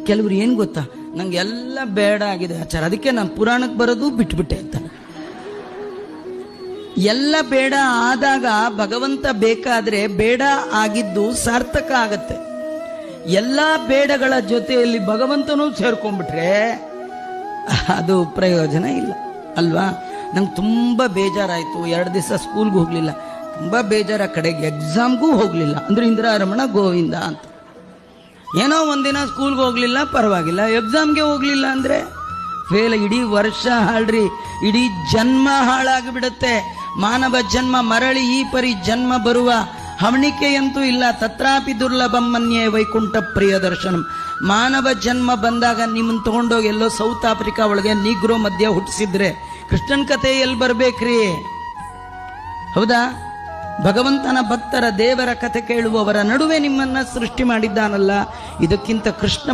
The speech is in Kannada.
ಕೆಲವ್ರು ಏನು ಗೊತ್ತಾ, ನಂಗೆ ಎಲ್ಲ ಬೇಡ ಆಗಿದೆ ಆಚಾರ, ಅದಕ್ಕೆ ನಾನು ಪುರಾಣಕ್ಕೆ ಬರೋದು ಬಿಟ್ಬಿಟ್ಟೆ ಅಂತಾರೆ. ಎಲ್ಲ ಬೇಡ ಆದಾಗ ಭಗವಂತ ಬೇಕಾದ್ರೆ ಬೇಡ ಆಗಿದ್ದು ಸಾರ್ಥಕ ಆಗತ್ತೆ. ಎಲ್ಲ ಬೇಡಗಳ ಜೊತೆಯಲ್ಲಿ ಭಗವಂತನೂ ಸೇರ್ಕೊಂಡ್ಬಿಟ್ರೆ ಅದು ಪ್ರಯೋಜನ ಇಲ್ಲ ಅಲ್ವಾ. ನಂಗೆ ತುಂಬ ಬೇಜಾರಾಯಿತು, 2 ದಿವಸ ಸ್ಕೂಲ್ಗೆ ಹೋಗಲಿಲ್ಲ, ತುಂಬ ಬೇಜಾರ, ಕಡೆಗೆ ಎಕ್ಸಾಮ್ಗೂ ಹೋಗಲಿಲ್ಲ ಅಂದ್ರೆ ಇಂದಿರಾರಮಣ ಗೋವಿಂದ ಅಂತ. ಏನೋ ಒಂದಿನ ಸ್ಕೂಲ್ಗೆ ಹೋಗಲಿಲ್ಲ ಪರವಾಗಿಲ್ಲ, ಎಕ್ಸಾಮ್ಗೆ ಹೋಗಲಿಲ್ಲ ಅಂದರೆ ಫೇಲ್. ಇಡೀ ವರ್ಷ ಹಾಳ್ರಿ, ಇಡೀ ಜನ್ಮ ಹಾಳಾಗಿಬಿಡುತ್ತೆ. ಮಾನವ ಜನ್ಮ ಮರಳಿ ಈ ಪರಿ ಜನ್ಮ ಬರುವ ಹವಣಿಕೆಯಂತೂ ಇಲ್ಲ. ತತ್ರಾಪಿ ದುರ್ಲಭಂ ಮನ್ಯೇ ವೈಕುಂಠ ಪ್ರಿಯ ದರ್ಶನಂ. ಮಾನವ ಜನ್ಮ ಬಂದಾಗ ನಿಮ್ಮನ್ನು ತಗೊಂಡೋಗಿ ಎಲ್ಲೋ ಸೌತ್ ಆಫ್ರಿಕಾ ಒಳಗೆ ನೀಗ್ರೋ ಮಧ್ಯ ಹುಟ್ಟಿಸಿದ್ರೆ ಕೃಷ್ಣನ್ ಕಥೆ ಎಲ್ಲಿ ಬರ್ಬೇಕ್ರಿ? ಹೌದಾ? ಭಗವಂತನ ಭಕ್ತರ ದೇವರ ಕಥೆ ಕೇಳುವವರ ನಡುವೆ ನಿಮ್ಮನ್ನ ಸೃಷ್ಟಿ ಮಾಡಿದ್ದಾನಲ್ಲ, ಇದಕ್ಕಿಂತ ಕೃಷ್ಣ